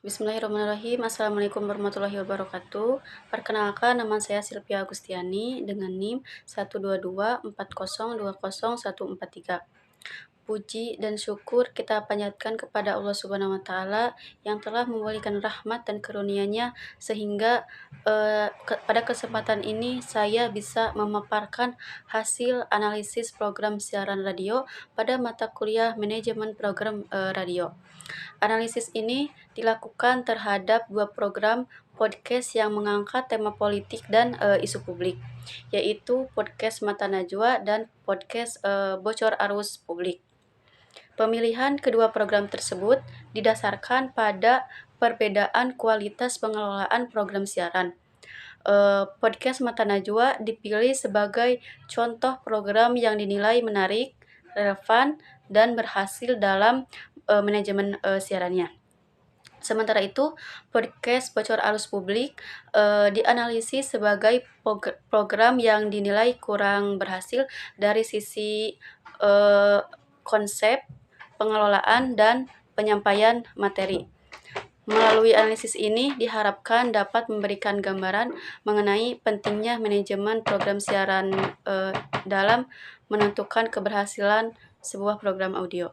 Bismillahirrahmanirrahim. Assalamualaikum warahmatullahi wabarakatuh. Perkenalkan, nama saya Silvia Agustiani dengan NIM 12240201443. Puji dan syukur kita panjatkan kepada Allah Subhanahu wa taala yang telah memberikan rahmat dan karunia-Nya sehingga pada kesempatan ini saya bisa memaparkan hasil analisis program siaran radio pada mata kuliah manajemen program radio. Analisis ini dilakukan terhadap dua program podcast yang mengangkat tema politik dan isu publik, yaitu podcast Mata Najwa dan podcast Bocor Arus Publik. Pemilihan kedua program tersebut didasarkan pada perbedaan kualitas pengelolaan program siaran. Podcast Mata Najwa dipilih sebagai contoh program yang dinilai menarik, relevan, dan berhasil dalam manajemen siarannya. Sementara itu, podcast Bocor Arus Publik dianalisis sebagai program yang dinilai kurang berhasil dari sisi konsep, pengelolaan, dan penyampaian materi. Melalui analisis ini diharapkan dapat memberikan gambaran mengenai pentingnya manajemen program siaran dalam menentukan keberhasilan sebuah program audio.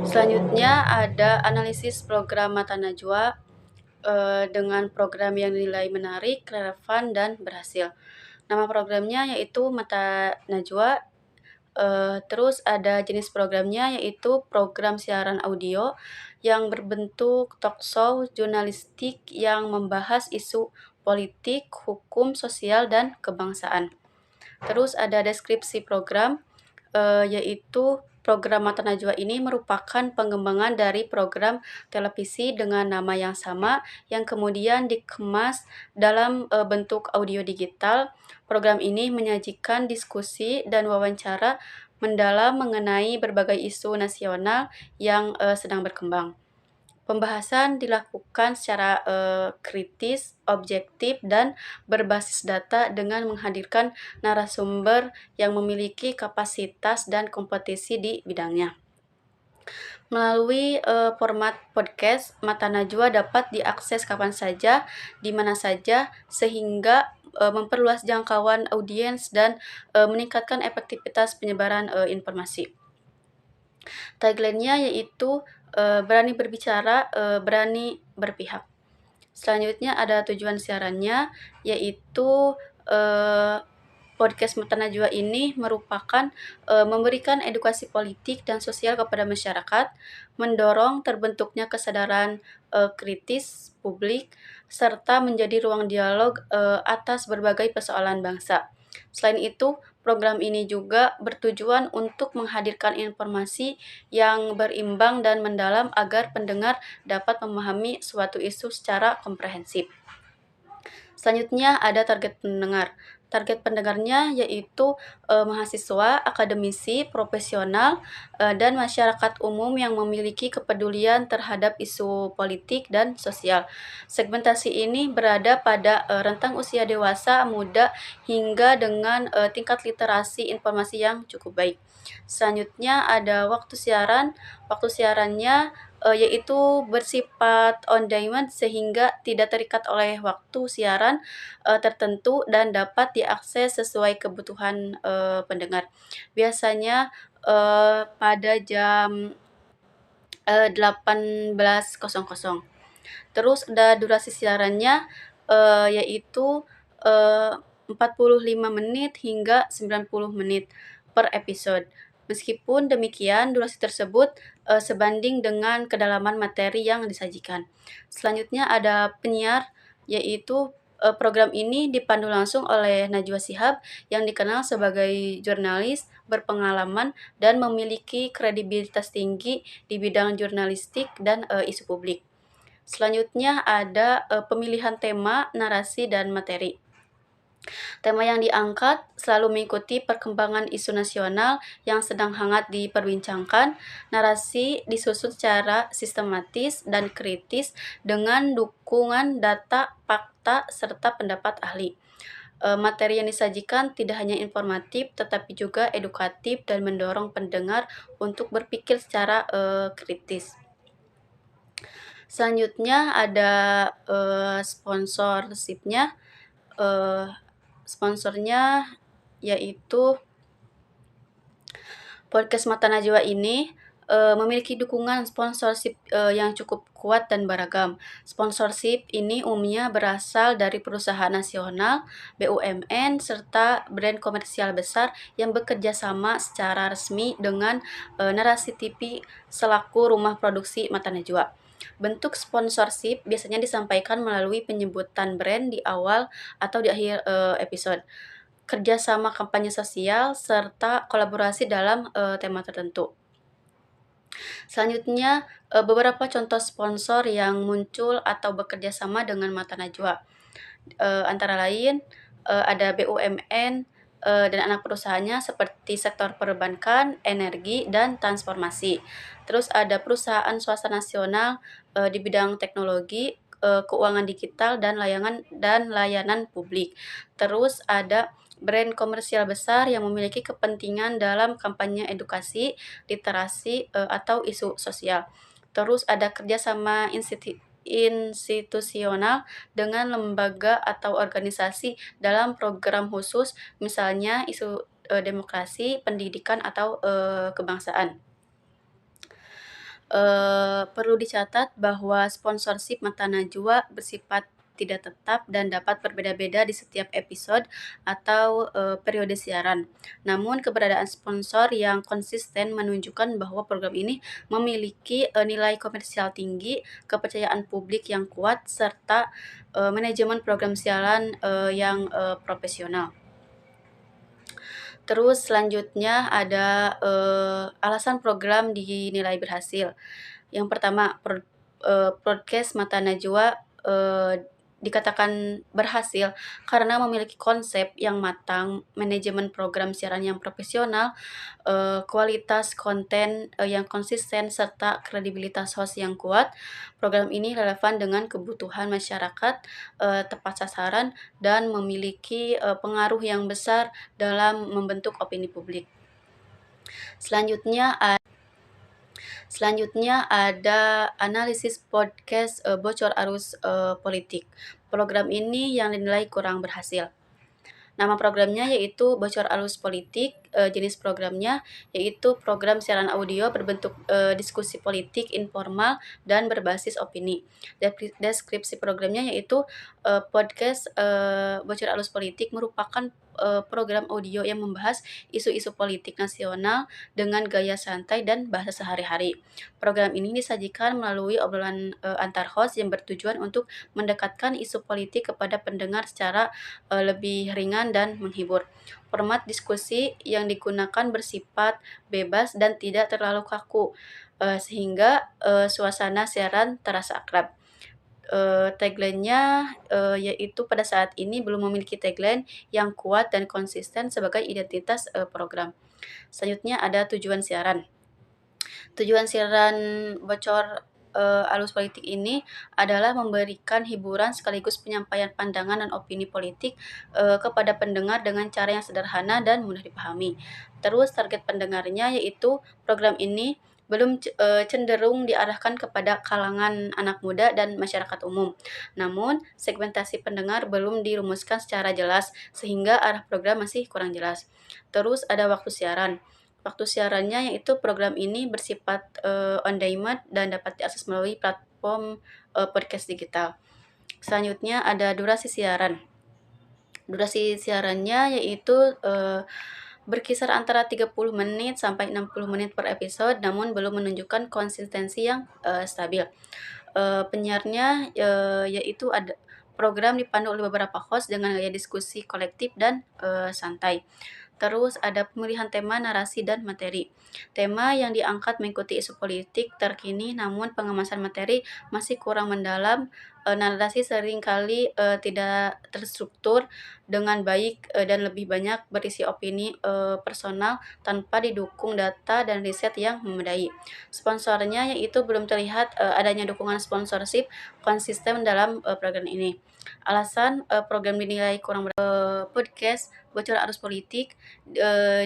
Selanjutnya ada analisis program Mata Najwa dengan program yang dinilai menarik, relevan, dan berhasil. Nama programnya yaitu Mata Najwa. Terus ada jenis programnya yaitu program siaran audio yang berbentuk talkshow jurnalistik yang membahas isu politik, hukum, sosial, dan kebangsaan. Terus ada deskripsi program yaitu program Mata Najwa ini merupakan pengembangan dari program televisi dengan nama yang sama yang kemudian dikemas dalam bentuk audio digital. Program ini menyajikan diskusi dan wawancara mendalam mengenai berbagai isu nasional yang sedang berkembang. Pembahasan dilakukan secara kritis, objektif, dan berbasis data dengan menghadirkan narasumber yang memiliki kapasitas dan kompetisi di bidangnya. Melalui format podcast, Mata Najwa dapat diakses kapan saja, di mana saja, sehingga memperluas jangkauan audiens dan meningkatkan efektivitas penyebaran informasi. Tagline-nya yaitu berani berbicara, berani berpihak. Selanjutnya ada tujuan siarannya, yaitu podcast Mata Najwa ini merupakan memberikan edukasi politik dan sosial kepada masyarakat, mendorong terbentuknya kesadaran kritis publik, serta menjadi ruang dialog atas berbagai persoalan bangsa. Selain itu, program ini juga bertujuan untuk menghadirkan informasi yang berimbang dan mendalam agar pendengar dapat memahami suatu isu secara komprehensif. Selanjutnya ada target pendengar. Target pendengarnya yaitu mahasiswa, akademisi, profesional, dan masyarakat umum yang memiliki kepedulian terhadap isu politik dan sosial. Segmentasi ini berada pada rentang usia dewasa, muda, hingga dengan tingkat literasi informasi yang cukup baik. Selanjutnya ada waktu siaran. Waktu siarannya yaitu bersifat on demand sehingga tidak terikat oleh waktu siaran tertentu dan dapat diakses sesuai kebutuhan pendengar. Biasanya pada jam 18.00. Terus ada durasi siarannya yaitu 45 menit hingga 90 menit per episode. Meskipun demikian, durasi tersebut sebanding dengan kedalaman materi yang disajikan. Selanjutnya ada penyiar, yaitu program ini dipandu langsung oleh Najwa Shihab yang dikenal sebagai jurnalis berpengalaman dan memiliki kredibilitas tinggi di bidang jurnalistik dan isu publik. Selanjutnya ada pemilihan tema, narasi, dan materi. Tema yang diangkat selalu mengikuti perkembangan isu nasional yang sedang hangat diperbincangkan. Narasi disusun secara sistematis dan kritis dengan dukungan data, fakta, serta pendapat ahli. Materi yang disajikan tidak hanya informatif tetapi juga edukatif dan mendorong pendengar untuk berpikir secara kritis. Selanjutnya ada sponsorship-nya. Sponsornya yaitu podcast Mata Najwa ini memiliki dukungan sponsorship yang cukup kuat dan beragam. Sponsorship ini umumnya berasal dari perusahaan nasional, BUMN, serta brand komersial besar yang bekerja sama secara resmi dengan narasi TV selaku rumah produksi Mata Najwa. Bentuk sponsorship biasanya disampaikan melalui penyebutan brand di awal atau di akhir episode, kerjasama kampanye sosial, serta kolaborasi dalam tema tertentu. Selanjutnya, beberapa contoh sponsor yang muncul atau bekerja sama dengan Mata Najwa. Antara lain, ada BUMN dan anak perusahaannya seperti sektor perbankan, energi, dan transformasi. Terus ada perusahaan swasta nasional di bidang teknologi, keuangan digital, dan layanan publik. Terus ada brand komersial besar yang memiliki kepentingan dalam kampanye edukasi, literasi, atau isu sosial. Terus ada kerjasama institusional dengan lembaga atau organisasi dalam program khusus, misalnya isu demokrasi, pendidikan, atau kebangsaan. Perlu dicatat bahwa sponsorship Mata Najwa bersifat tidak tetap dan dapat berbeda-beda di setiap episode atau periode siaran. Namun, keberadaan sponsor yang konsisten menunjukkan bahwa program ini memiliki nilai komersial tinggi, kepercayaan publik yang kuat, serta manajemen program siaran yang profesional. Terus selanjutnya ada alasan program dinilai berhasil. Yang pertama, podcast Mata Najwa dikatakan berhasil karena memiliki konsep yang matang, manajemen program siaran yang profesional, kualitas konten yang konsisten, serta kredibilitas host yang kuat. Program ini relevan dengan kebutuhan masyarakat, tepat sasaran, dan memiliki pengaruh yang besar dalam membentuk opini publik. Selanjutnya ada analisis podcast bocor arus politik. Program ini yang dinilai kurang berhasil. Nama programnya yaitu Bocor Arus Politik. Jenis programnya yaitu program siaran audio berbentuk diskusi politik informal dan berbasis opini. Deskripsi programnya yaitu podcast Bocor Arus Politik merupakan program audio yang membahas isu-isu politik nasional dengan gaya santai dan bahasa sehari-hari. Program ini disajikan melalui obrolan antar host yang bertujuan untuk mendekatkan isu politik kepada pendengar secara lebih ringan dan menghibur. Format diskusi yang digunakan bersifat bebas dan tidak terlalu kaku, sehingga suasana siaran terasa akrab. Tagline-nya yaitu pada saat ini belum memiliki tagline yang kuat dan konsisten sebagai identitas program. Selanjutnya ada tujuan siaran. Tujuan siaran Bocor Arus Politik ini adalah memberikan hiburan sekaligus penyampaian pandangan dan opini politik kepada pendengar dengan cara yang sederhana dan mudah dipahami. Terus target pendengarnya yaitu program ini belum cenderung diarahkan kepada kalangan anak muda dan masyarakat umum. Namun, segmentasi pendengar belum dirumuskan secara jelas sehingga arah program masih kurang jelas. Terus ada waktu siaran. Waktu siarannya yaitu program ini bersifat on demand dan dapat diakses melalui platform podcast digital. Selanjutnya ada durasi siaran. Durasi siarannya yaitu berkisar antara 30 menit sampai 60 menit per episode, namun belum menunjukkan konsistensi yang stabil. Penyiarnya yaitu ada program dipandu oleh beberapa host dengan gaya diskusi kolektif dan santai. Terus ada pemilihan tema, narasi, dan materi. Tema yang diangkat mengikuti isu politik terkini, namun pengemasan materi masih kurang mendalam. Narasi seringkali tidak terstruktur dengan baik dan lebih banyak berisi opini personal tanpa didukung data dan riset yang memadai. Sponsornya yaitu belum terlihat adanya dukungan sponsorship konsisten dalam program ini. Alasan program dinilai kurang podcast Bocor Arus Politik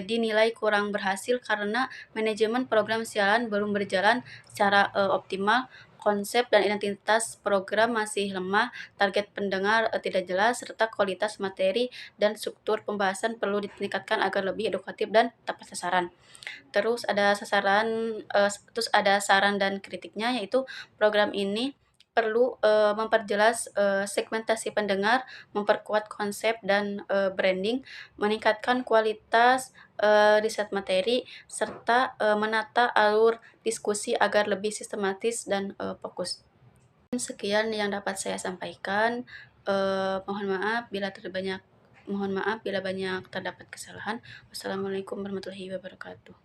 dinilai kurang berhasil karena manajemen program siaran belum berjalan secara optimal. konsep dan identitas program masih lemah, target pendengar tidak jelas, serta kualitas materi dan struktur pembahasan perlu ditingkatkan agar lebih edukatif dan tepat sasaran. Terus ada saran dan kritiknya, yaitu program ini perlu memperjelas segmentasi pendengar, memperkuat konsep dan branding, meningkatkan kualitas riset materi, serta menata alur diskusi agar lebih sistematis dan fokus. Sekian yang dapat saya sampaikan. Mohon maaf bila banyak terdapat kesalahan. Wassalamualaikum warahmatullahi wabarakatuh.